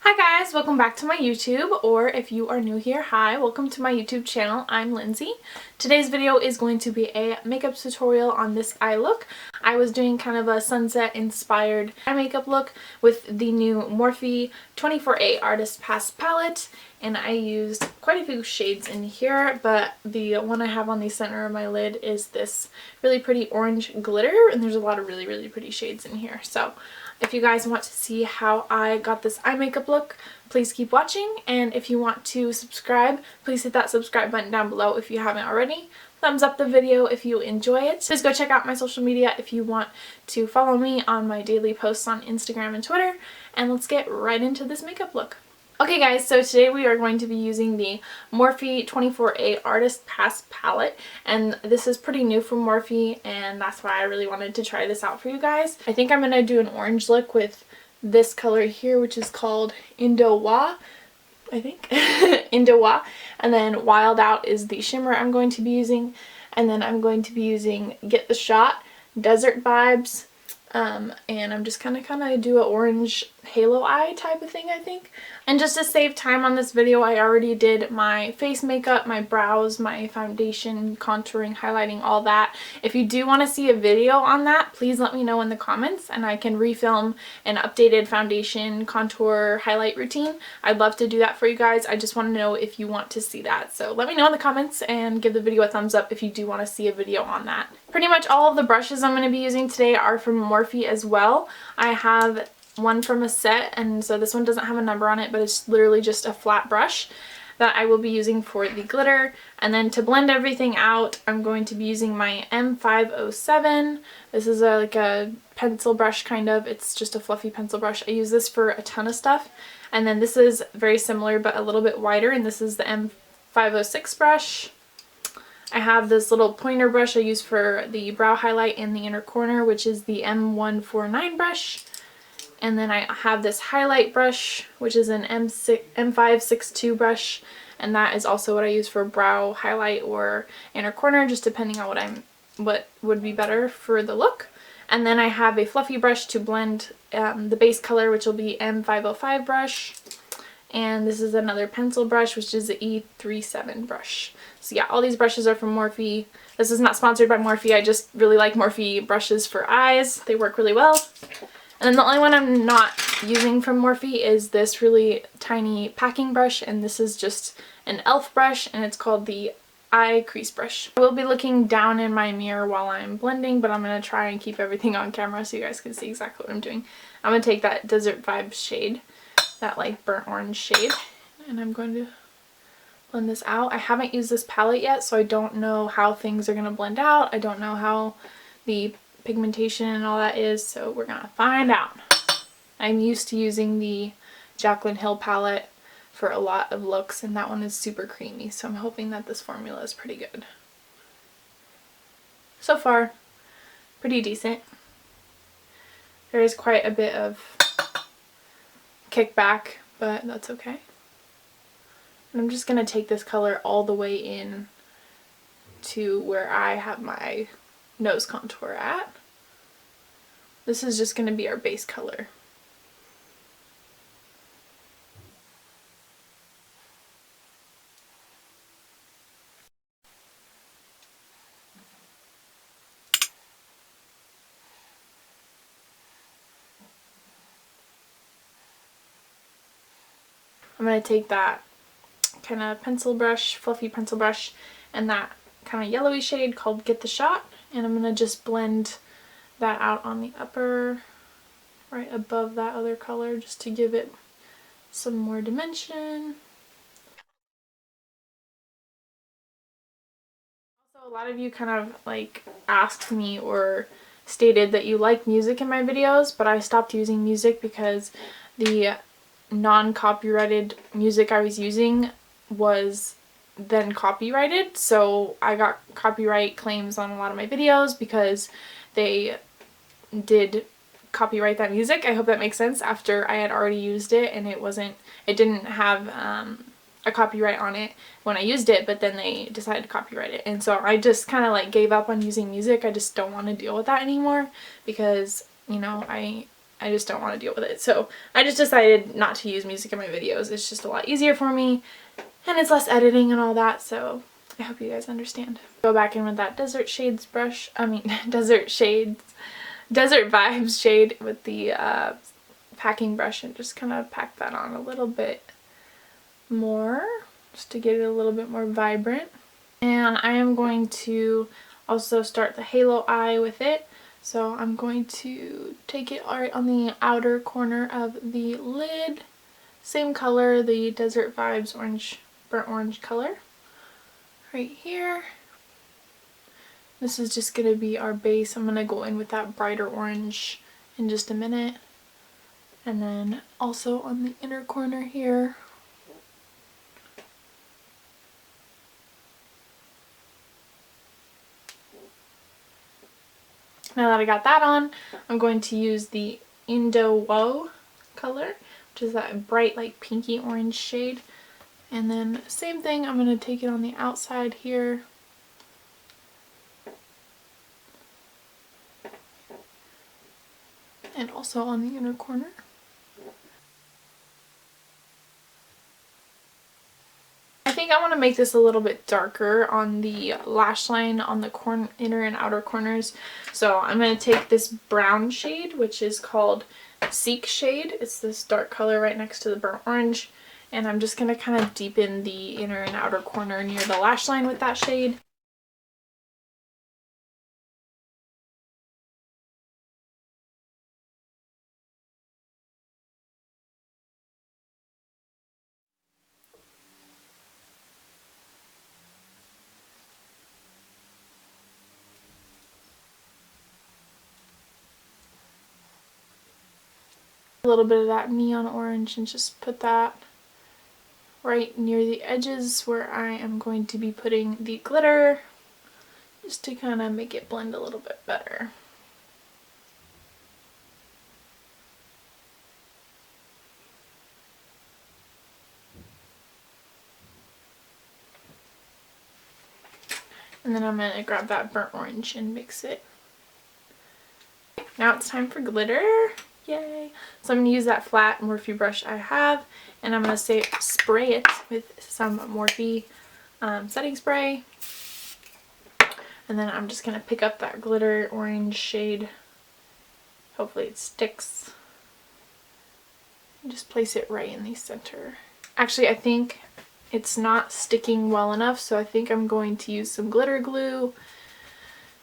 Hi guys, welcome back to my YouTube, or if you are new here, hi, welcome to my YouTube channel. I'm Lindsay. Today's video is going to be a makeup tutorial on this eye look. I was doing kind of a sunset inspired eye makeup look with the new Morphe 24A Artist Pass palette, and I used quite a few shades in here, but the one I have on the center of my lid is this really pretty orange glitter, and there's a lot of really pretty shades in here. So if you guys want to see how I got this eye makeup look, please keep watching, and if you want to subscribe, please hit that subscribe button down below if you haven't already. Thumbs up the video if you enjoy it. Please go check out my social media if you want to follow me on my daily posts on Instagram and Twitter, and let's get right into this makeup look. Okay guys, so today we are going to be using the Morphe 24A Artist Pass palette, and this is pretty new from Morphe, and that's why I really wanted to try this out for you guys. I think I'm going to do an orange look with this color here, which is called Indowa, I think. Indowa, and then Wild Out is the shimmer I'm going to be using, and then I'm going to be using Get the Shot, Desert Vibes, and I'm just kind of do an orange halo eye type of thing, I think. And just to save time on this video, I already did my face makeup, my brows, my foundation, contouring, highlighting, all that. If you do want to see a video on that, please let me know in the comments and I can refilm an updated foundation, contour, highlight routine. I'd love to do that for you guys. I just want to know if you want to see that. So let me know in the comments and give the video a thumbs up if you do want to see a video on that. Pretty much all of the brushes I'm going to be using today are from Morphe as well. I have one from a set, and so this one doesn't have a number on it, but it's literally just a flat brush that I will be using for the glitter. And then to blend everything out, I'm going to be using my M507. This is like a pencil brush kind of. It's just a fluffy pencil brush. I use this for a ton of stuff. And then this is very similar but a little bit wider, and this is the M506 brush. I have this little pointer brush I use for the brow highlight in the inner corner, which is the M149 brush. And then I have this highlight brush, which is an M562 brush, and that is also what I use for brow highlight or inner corner, just depending on what would be better for the look. And then I have a fluffy brush to blend the base color, which will be M505 brush. And this is another pencil brush, which is the E37 brush. So yeah, all these brushes are from Morphe. This is not sponsored by Morphe, I just really like Morphe brushes for eyes. They work really well. And then the only one I'm not using from Morphe is this really tiny packing brush, and this is just an e.l.f. brush, and it's called the Eye Crease Brush. I will be looking down in my mirror while I'm blending, but I'm going to try and keep everything on camera so you guys can see exactly what I'm doing. I'm going to take that Desert Vibes shade, that like burnt orange shade, and I'm going to blend this out. I haven't used this palette yet, so I don't know how things are going to blend out. I don't know how the pigmentation and all that is, so we're gonna find out. I'm used to using the Jaclyn Hill palette for a lot of looks, and that one is super creamy, so I'm hoping that this formula is pretty good. So far, pretty decent. There is quite a bit of kickback, but that's okay. And I'm just gonna take this color all the way in to where I have my nose contour at. This is just going to be our base color. I'm going to take that kind of pencil brush, fluffy pencil brush, and that kind of yellowy shade called Get the Shot, and I'm going to just blend that out on the upper, right above that other color, just to give it some more dimension. Also, a lot of you kind of like asked me or stated that you like music in my videos, but I stopped using music because the non-copyrighted music I was using was then copyrighted, so I got copyright claims on a lot of my videos because they did copyright that music. I hope that makes sense. After I had already used it and it didn't have a copyright on it when I used it, but then they decided to copyright it, and so I just kind of like gave up on using music. I just don't want to deal with that anymore because, you know, I I just don't want to deal with it. So I just decided not to use music in my videos. It's just a lot easier for me and it's less editing and all that. So I hope you guys understand. Go back in with that Desert Shades brush. Desert Vibes shade with the packing brush and just kind of pack that on a little bit more just to get it a little bit more vibrant. And I am going to also start the halo eye with it. So I'm going to take it right on the outer corner of the lid. Same color, the Desert Vibes burnt orange color. Right here. This is just going to be our base. I'm going to go in with that brighter orange in just a minute. And then also on the inner corner here. Now that I got that on, I'm going to use the Indo Woe color, which is that bright like pinky orange shade. And then same thing, I'm going to take it on the outside here. And also on the inner corner. I think I want to make this a little bit darker on the lash line on the inner and outer corners. So I'm going to take this brown shade, which is called Seek Shade. It's this dark color right next to the burnt orange. And I'm just going to kind of deepen the inner and outer corner near the lash line with that shade. A little bit of that neon orange and just put that right near the edges where I am going to be putting the glitter, just to kind of make it blend a little bit better. And then I'm going to grab that burnt orange and mix it. Now it's time for glitter. Yay! So I'm going to use that flat Morphe brush I have, and I'm going to spray it with some Morphe setting spray. And then I'm just going to pick up that glitter orange shade. Hopefully it sticks. And just place it right in the center. Actually, I think it's not sticking well enough, so I think I'm going to use some glitter glue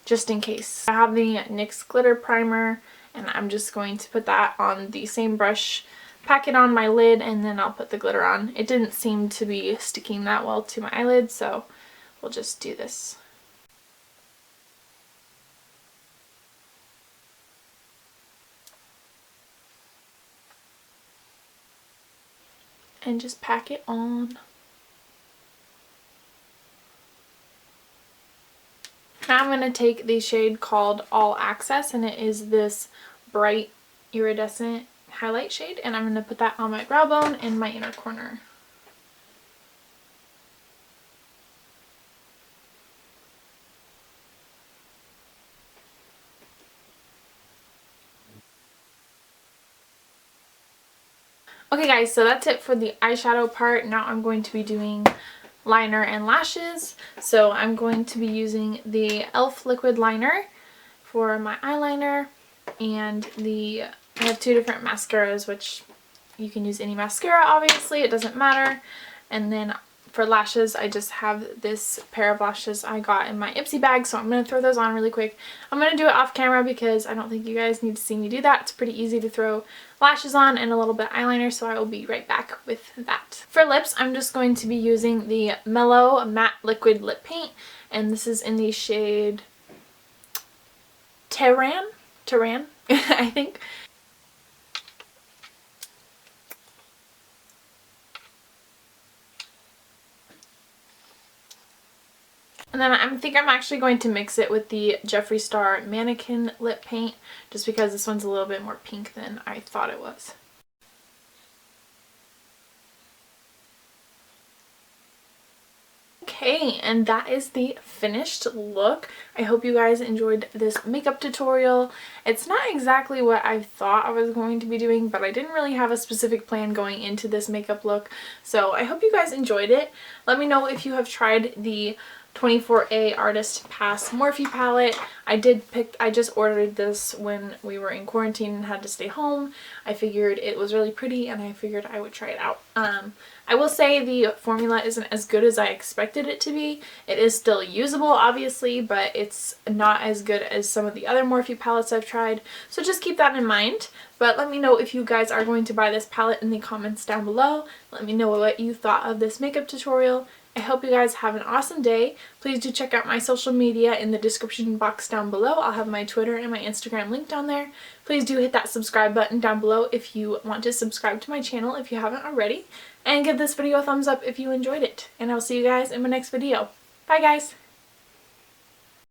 just in case. I have the NYX glitter primer, and I'm just going to put that on the same brush, pack it on my lid, and then I'll put the glitter on. It didn't seem to be sticking that well to my eyelid, so we'll just do this. And just pack it on. Now I'm going to take the shade called All Access, and it is this bright iridescent highlight shade, and I'm going to put that on my brow bone and my inner corner. Okay guys, so that's it for the eyeshadow part. Now I'm going to be doing liner and lashes. So I'm going to be using the e.l.f. liquid liner for my eyeliner, and I have two different mascaras, which you can use any mascara, obviously, it doesn't matter. And then for lashes, I just have this pair of lashes I got in my Ipsy bag, so I'm going to throw those on really quick. I'm going to do it off camera because I don't think you guys need to see me do that. It's pretty easy to throw lashes on and a little bit of eyeliner, so I will be right back with that. For lips, I'm just going to be using the Mellow Matte Liquid Lip Paint, and this is in the shade Terran, I think. And then I think I'm actually going to mix it with the Jeffree Star Mannequin Lip Paint, just because this one's a little bit more pink than I thought it was. Okay, and that is the finished look. I hope you guys enjoyed this makeup tutorial. It's not exactly what I thought I was going to be doing, but I didn't really have a specific plan going into this makeup look. So I hope you guys enjoyed it. Let me know if you have tried the 24A Artist Pass Morphe palette. I just ordered this when we were in quarantine and had to stay home. I figured it was really pretty and I figured I would try it out. I will say the formula isn't as good as I expected it to be. It is still usable, obviously, but it's not as good as some of the other Morphe palettes I've tried. So just keep that in mind. But let me know if you guys are going to buy this palette in the comments down below. Let me know what you thought of this makeup tutorial. I hope you guys have an awesome day. Please do check out my social media in the description box down below. I'll have my Twitter and my Instagram linked down there. Please do hit that subscribe button down below if you want to subscribe to my channel if you haven't already. And give this video a thumbs up if you enjoyed it. And I'll see you guys in my next video. Bye guys!